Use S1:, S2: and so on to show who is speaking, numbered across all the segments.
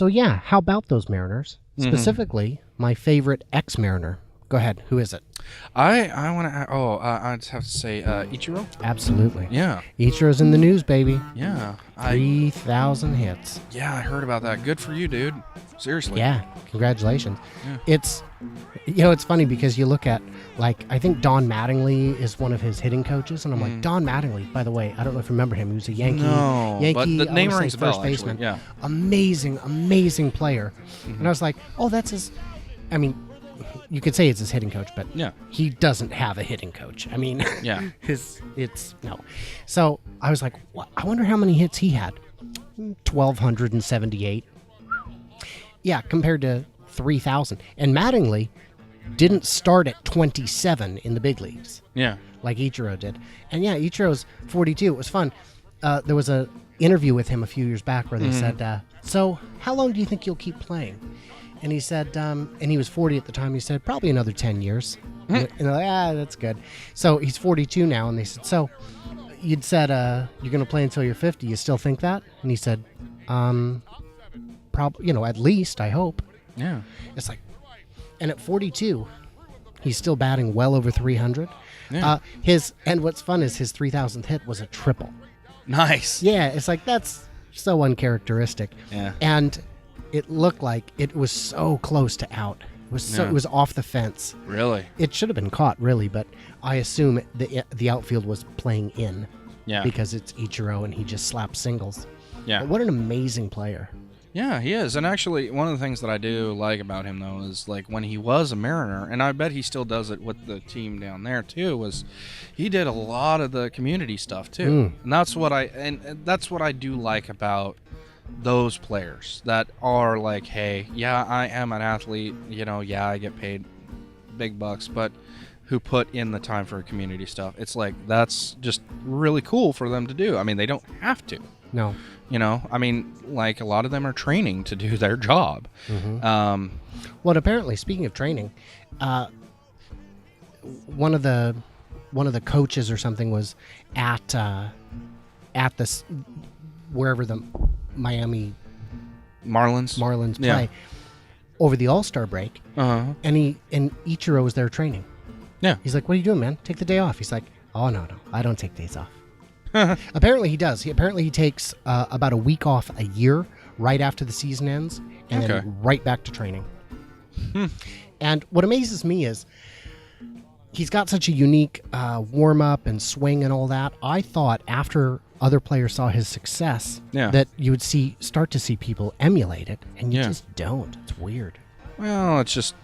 S1: So yeah, how about those Mariners? Specifically, my favorite ex-Mariner. Go ahead. Who is it?
S2: I want to. I just have to say Ichiro.
S1: Absolutely.
S2: Yeah.
S1: Ichiro's in the news, baby.
S2: Yeah.
S1: 3,000 hits.
S2: Yeah, I heard about that. Good for you, dude. Seriously.
S1: Yeah. Congratulations.
S2: Yeah.
S1: It's, it's funny because you look at, like, I think Don Mattingly is one of his hitting coaches, and I'm like, Don Mattingly, by the way, I don't know if you remember him. He was a Yankee.
S2: No, but the name rings a bell,
S1: first baseman.
S2: actually. Yeah.
S1: Amazing player. And I was like, oh, that's his. I mean, you could say it's his hitting coach, but
S2: Yeah.
S1: he doesn't have a hitting coach. I mean,
S2: Yeah.
S1: it's no. So I was like, what? I wonder how many hits he had. 1,278. Yeah, compared to 3,000. And Mattingly didn't start at 27 in the big leagues
S2: Yeah.
S1: like Ichiro did. And yeah, Ichiro's 42. It was fun. There was a interview with him a few years back where they said, so how long do you think you'll keep playing? And he said, and he was 40 at the time, he said, probably another 10 years. And they're like, that's good. So he's 42 now, and they said, so you'd said you're going to play until you're 50. You still think that? And he said, probably, at least, I hope.
S2: Yeah.
S1: It's like, and at 42, he's still batting well over 300.
S2: Yeah.
S1: And what's fun is his 3,000th hit was a triple.
S2: Nice.
S1: Yeah, it's like, that's so uncharacteristic.
S2: Yeah.
S1: And it looked like it was so close to out. It was It was off the fence.
S2: Really?
S1: It should have been caught, really, but I assume the outfield was playing in.
S2: Yeah.
S1: Because it's Ichiro and he just slaps singles.
S2: Yeah.
S1: But what an amazing player.
S2: Yeah, he is. And actually, one of the things that I do like about him, though, is like when he was a Mariner, and I bet he still does it with the team down there too, was he did a lot of the community stuff too. And that's what I do like about those players that are like, hey, yeah, I am an athlete, yeah, I get paid big bucks, but who put in the time for community stuff. It's like, that's just really cool for them to do. I mean, they don't have to.
S1: No.
S2: I mean, like, a lot of them are training to do their job.
S1: Well, apparently, speaking of training, one of the coaches or something was at this wherever the Miami
S2: Marlins
S1: play over the All-Star break, and Ichiro was there training.
S2: Yeah.
S1: He's like, "What are you doing, man? Take the day off." He's like, "Oh no, I don't take days off." Apparently he does. He takes about a week off a year right after the season ends, and then right back to training. And what amazes me is he's got such a unique warm-up and swing and all that. I thought after other players saw his success that you would start to see people emulate it, and you just don't. It's weird.
S2: Well, it's just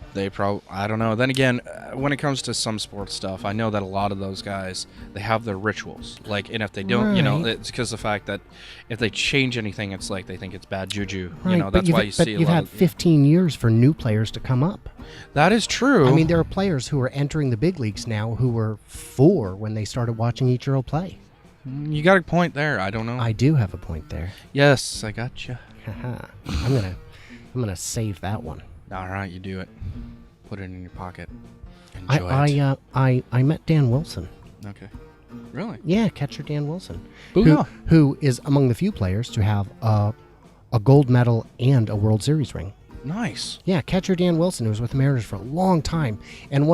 S2: I don't know. Then again, when it comes to some sports stuff, I know that a lot of those guys, they have their rituals. Like, and if they don't, it's because of the fact that if they change anything, it's like they think it's bad juju.
S1: Right.
S2: That's why you see a lot of...
S1: But you've had 15 years for new players to come up.
S2: That is true.
S1: I mean, there are players who are entering the big leagues now who were 4 when they started watching Ichiro play.
S2: You got a point there. I don't know.
S1: I do have a point there.
S2: Yes, I got you.
S1: I'm gonna save that one.
S2: All right, you do it. Put it in your pocket. Enjoy it.
S1: I met Dan Wilson.
S2: Okay. Really?
S1: Yeah, catcher Dan Wilson,
S2: Booyah.
S1: who is among the few players to have a gold medal and a World Series ring.
S2: Nice.
S1: Yeah, catcher Dan Wilson, who was with the Mariners for a long time, and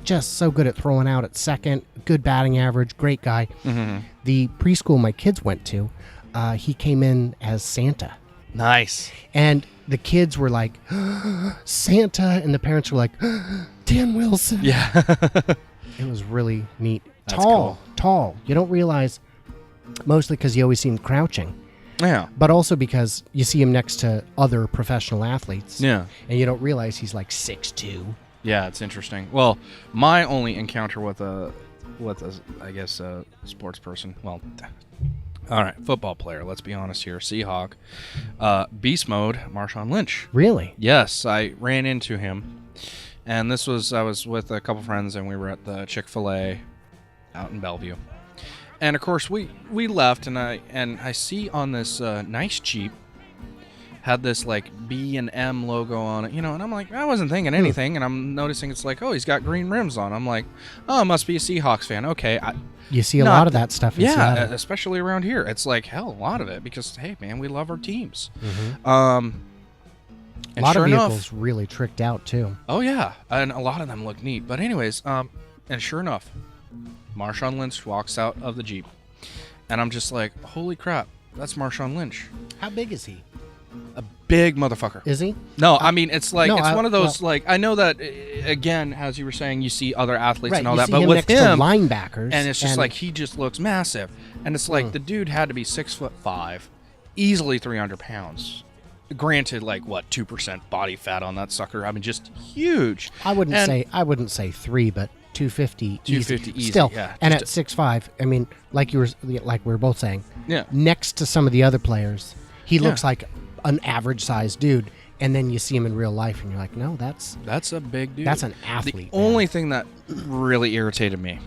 S1: just so good at throwing out at second, good batting average, great guy. The preschool my kids went to, he came in as Santa.
S2: Nice.
S1: And the kids were like, Santa, and the parents were like, Dan Wilson.
S2: Yeah.
S1: It was really neat.
S2: That's cool.
S1: Tall. You don't realize, mostly because he always seemed crouching.
S2: Yeah.
S1: But also because you see him next to other professional athletes.
S2: Yeah.
S1: And you don't realize he's like 6'2".
S2: Yeah, it's interesting. Well, my only encounter with a sports person, well, all right, football player, let's be honest here, Seahawk, beast mode, Marshawn Lynch.
S1: Really?
S2: Yes, I ran into him, and I was with a couple friends, and we were at the Chick-fil-A out in Bellevue. And of course, we left, and I see on this nice Jeep had this like B and M logo on it, and I'm like, I wasn't thinking anything, and I'm noticing it's like, oh, he's got green rims on. I'm like, oh, must be a Seahawks fan. Okay.
S1: You see a lot of that stuff in Seattle.
S2: Especially around here. It's like, hell, a lot of it, because, hey, man, we love our teams.
S1: A lot of vehicles really tricked out too.
S2: Oh yeah, and a lot of them look neat. But anyways, and sure enough, Marshawn Lynch walks out of the Jeep, and I'm just like, holy crap, that's Marshawn Lynch.
S1: How big is he?
S2: A big motherfucker.
S1: Is he?
S2: No, I mean it's like one of those
S1: well,
S2: like I know that again, as you were saying, you see other athletes and all that,
S1: see
S2: but
S1: him
S2: with
S1: next
S2: him,
S1: to linebackers,
S2: and it's just like he just looks massive, and it's like the dude had to be 6'5", easily 300 pounds. Granted, like what 2% body fat on that sucker. I mean, just huge.
S1: I wouldn't say 3, but 250.
S2: 250 easy.
S1: Still,
S2: yeah.
S1: and at 6'5", I mean, like we were both saying,
S2: yeah.
S1: Next to some of the other players, he looks like an average sized dude. And then you see him in real life, and you're like, no, that's
S2: a big dude.
S1: That's an athlete.
S2: The only thing that really irritated me,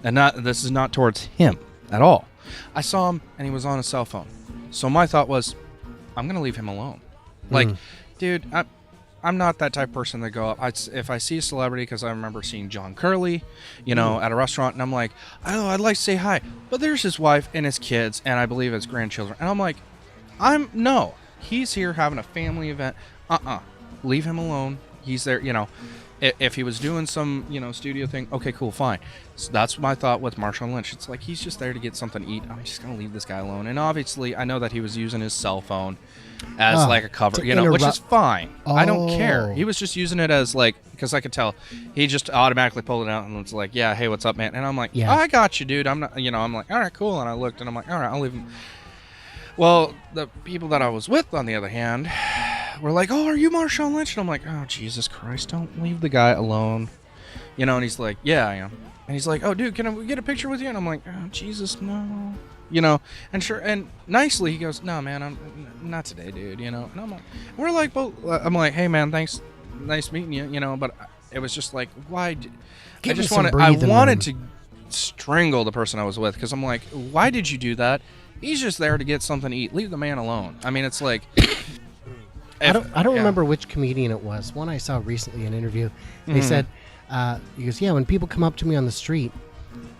S2: and this is not towards him at all. I saw him, and he was on a cell phone. So my thought was, I'm gonna leave him alone. Like, dude, I'm not that type of person to go up. If I see a celebrity, because I remember seeing John Curley, at a restaurant, and I'm like, oh, I'd like to say hi, but there's his wife and his kids, and I believe his grandchildren, and I'm like, no, he's here having a family event. Leave him alone. He's there, if he was doing some, studio thing, okay, cool, fine. So that's my thought with Marshawn Lynch. It's like, he's just there to get something to eat. I'm just going to leave this guy alone. And obviously, I know that he was using his cell phone as like a cover, which is fine. I don't care. He was just using it as like, because I could tell he just automatically pulled it out and was like, yeah, hey, what's up, man? And I'm like, yeah, I got you, dude. I'm not, I'm like, all right, cool. And I looked and I'm like, all right, I'll leave him. Well, the people that I was with, on the other hand, were like, oh, are you Marshawn Lynch? And I'm like, oh, Jesus Christ, don't leave the guy alone. And he's like, yeah, I am. And he's like, oh, dude, can we get a picture with you? And I'm like, oh, Jesus, no. And sure, and nicely he goes, no, man, I'm not today, dude, And I'm like, we're like, I'm like, hey, man, thanks. Nice meeting you, but it was just like, why? I wanted to strangle the person I was with, because I'm like, why did you do that? He's just there to get something to eat. Leave the man alone. I mean, it's like...
S1: I don't remember which comedian it was. One I saw recently in an interview. They said, he goes, yeah, when people come up to me on the street,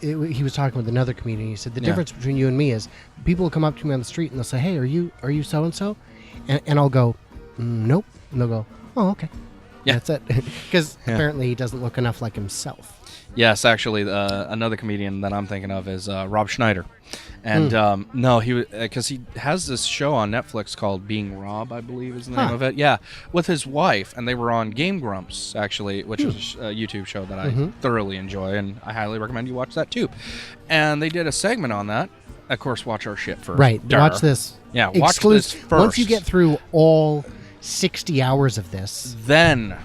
S1: he was talking with another comedian. He said, the difference between you and me is people will come up to me on the street and they'll say, hey, are you so-and-so? And I'll go, nope. And they'll go, oh, okay. Yeah. That's it. Because apparently he doesn't look enough like himself.
S2: Yes, actually, another comedian that I'm thinking of is Rob Schneider. And no, because he has this show on Netflix called Being Rob, I believe is the name of it. Yeah, with his wife, and they were on Game Grumps, actually, which is a YouTube show that I thoroughly enjoy, and I highly recommend you watch that too. And they did a segment on that. Of course, watch our shit first.
S1: Right, watch this.
S2: Yeah, watch this first.
S1: Once you get through all 60 hours of this,
S2: then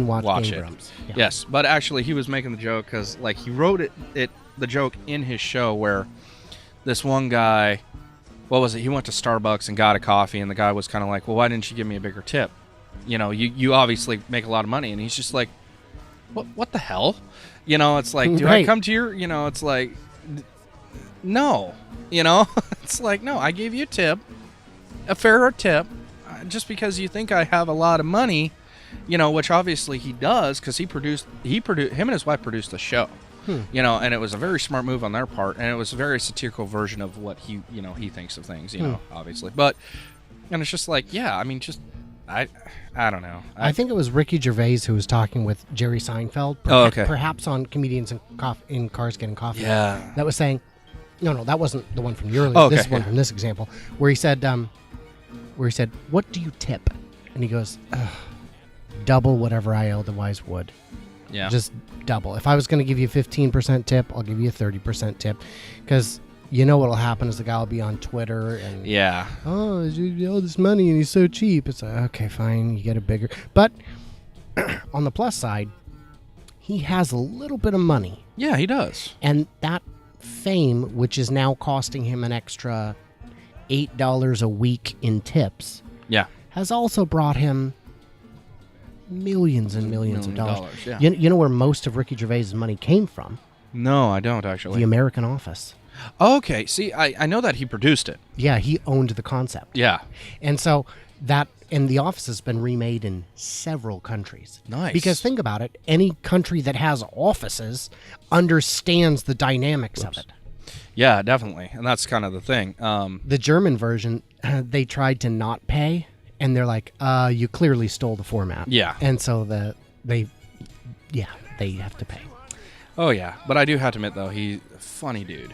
S1: watch Game Grumps.
S2: Yeah. Yes, but actually he was making the joke because like he wrote the joke in his show where this one guy, what was it? He went to Starbucks and got a coffee, and the guy was kind of like, well, why didn't you give me a bigger tip? You obviously make a lot of money, and he's just like, what the hell? It's like, do I come to your, it's like, no, it's like, no, I gave you a tip, a fairer tip. Just because you think I have a lot of money, which obviously he does, because him and his wife produced the show, and it was a very smart move on their part, and it was a very satirical version of what he thinks of things, obviously. But, and it's just like, yeah, I mean, just, I don't know.
S1: I think it was Ricky Gervais who was talking with Jerry Seinfeld, perhaps on Comedians in Cars Getting Coffee.
S2: Yeah.
S1: That was saying, no, that wasn't the one from the earlier, this one from this example, where he said, what do you tip? And he goes, double whatever I otherwise would.
S2: Yeah.
S1: Just double. If I was going to give you a 15% tip, I'll give you a 30% tip. Because what'll happen is the guy will be on Twitter and...
S2: Yeah.
S1: Oh, all this money and he's so cheap. It's like, okay, fine, you get a bigger... But on the plus side, he has a little bit of money.
S2: Yeah, he does.
S1: And that fame, which is now costing him an extra... $8 a week in tips, has also brought him millions and millions of dollars.
S2: Yeah.
S1: You know where most of Ricky Gervais' money came from?
S2: No, I don't actually.
S1: The American Office.
S2: Okay, see, I know that he produced it.
S1: Yeah, he owned the concept.
S2: Yeah.
S1: And so and The Office has been remade in several countries.
S2: Nice.
S1: Because think about it, any country that has offices understands the dynamics of it.
S2: Yeah, definitely. And that's kind of the thing.
S1: The German version, they tried to not pay, and they're like, you clearly stole the format.
S2: Yeah.
S1: And so they have to pay.
S2: Oh, yeah. But I do have to admit, though, he's a funny dude.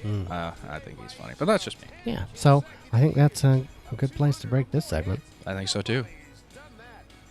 S2: I think he's funny. But that's just me.
S1: Yeah. So I think that's a good place to break this segment.
S2: I think so, too.